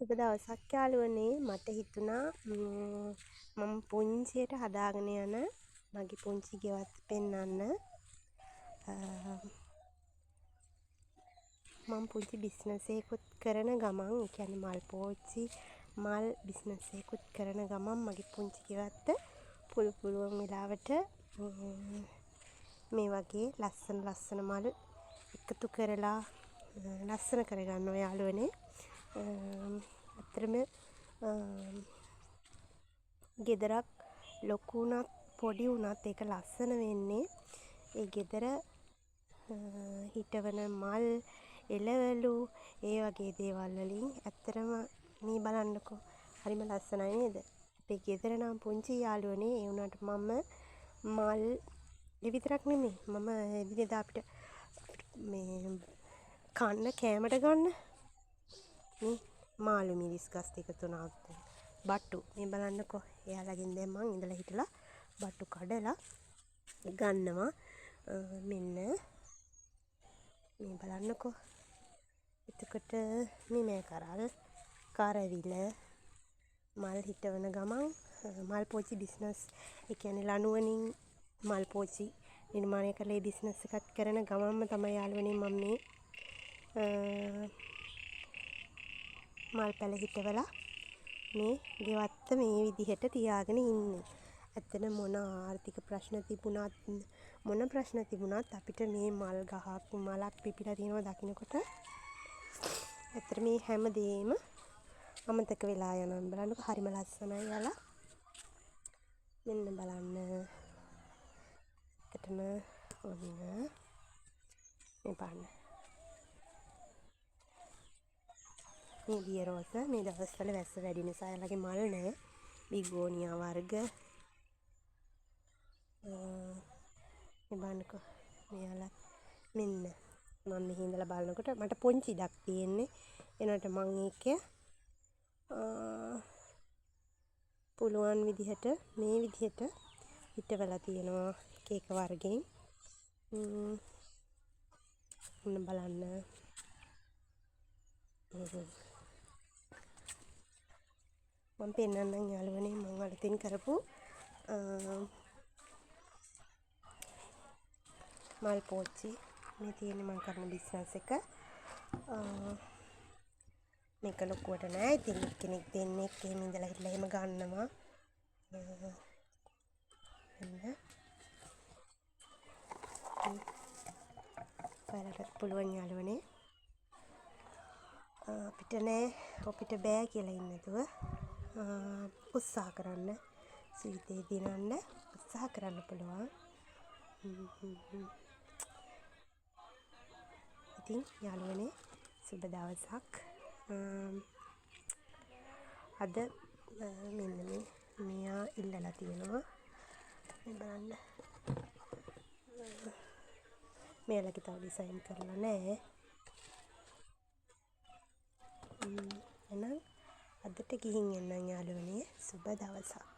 සුබ දවසක් යාළුවනේ. මට හිතුණා මම පුංචියට හදාගෙන යන මගේ පුංචි ගෙවත්ත පෙන්වන්න. මම පුංචි බිස්නස් එකකුත් කරන ගමන්, ඒ කියන්නේ මල් පෝච්චි මල් බිස්නස් එකකුත් කරන ගමන් මගේ පුංචි ගෙවත්ත පුළුවන් වෙලාවට මේ වගේ ලස්සන මල් එකතු කරලා ලස්සන කරගන්නවා යාළුවනේ. ඇත්තටම ගෙදරක් ලොකු වුණත් පොඩි වුණත් ඒක ලස්සන වෙන්නේ ඒ ගෙදර හිටවන මල්, එළවලු, ඒ වගේ දේවල් වලින්. ඇත්තටම මේ බලන්නකෝ, හරිම ලස්සනයි නේද? අපේ ගෙදර නම් පුංචි යාළුවනේ. ඒ වුණාට මම මල් විතරක් නෙමෙයි, මම එදිනෙදා අපිට මේ කන්න කෑමට ගන්න මේ මාළු මිරිස් ගස් දෙක තුනක්, බට්ටු. මේ බලන්නකෝ, එයාලගෙන් දැන් මං ඉඳලා හිටලා බට්ටු කඩලා ගන්නවා. මෙන්න මේ බලන්නකෝ. එතකොට මේ කරල් කරවිල මල් හිටවන ගමන් මල් පෝච්චි බිස්නස්, ඒ කියන්නේ ලණුවනින් මල් පෝච්චි නිර්මාණය කරලා බිස්නස් එකක් කරන ගමන්ම තමයි යාළුවනේ මම මේ මල් පැල හිටවලා මේ ගෙවත්ත මේ විදිහට තියාගෙන ඉන්නේ. ඇත්තට මොන ආර්ථික ප්‍රශ්න තිබුණත්, මොන ප්‍රශ්න තිබුණත් අපිට මේ මල් ගහක් මලක් පිපිලා තියෙනවා දකින්නකොට ඇත්තට මේ හැම දෙයක්ම අමතක වෙලා යනවා. බලන්නකො, හරිම ලස්සනයි යාලා. මෙන්න බලන්න. ඇත්තටම ඔන්න මේ බලන්න. මේ දිය රෝස මේ දවස්වල වැස්ස වැඩි නිසා එයාලගේ මල් නැහැ. බිගෝනියා වර්ග මේ බලන්නකෝ. මෙයාලා මෙන්න මම මෙහි ඉඳලා බලනකොට මට පොන්චි ඉඩක් තියෙන්නේ. එනකොට මම ඒකේ පුළුවන් විදිහට මේ විදිහට හිටවලා තියෙනවා එක එක වර්ගෙන්. ඔන්න බලන්න. මම පෙන්නන්නම් යාළුවනේ මම අලුතින් කරපු මල් පෝච්චි. මේ තියෙන්නේ මම කරන බිස්නස් එක. මේක ලොකුවට නෑ. ඉතින් කෙනෙක් දෙන්නෙක් එහෙම ඉඳලා හිටලා එහෙම ගන්නවා. ඔයාලට පුළුවන් යාළුවනේ. අපිට නෑ, අපිට බෑ කියලා ඉන්නේ නැතුව උත්සාහ කරන්න. සීතේ දිනන්න උත්සාහ කරන්න පුළුවන්. ඉතින් යාළුවනේ, සුබ දවසක්. අද මෙන්න මෙයා ඉල්ලලා තියෙනවා. මේ බලන්න. මෙයාලගේ තව ඩිසයින් කරලා නැහැ. එහෙනම් අදට ගිහින් එන්නම් යාළුවනේ. සුබ දවසක්.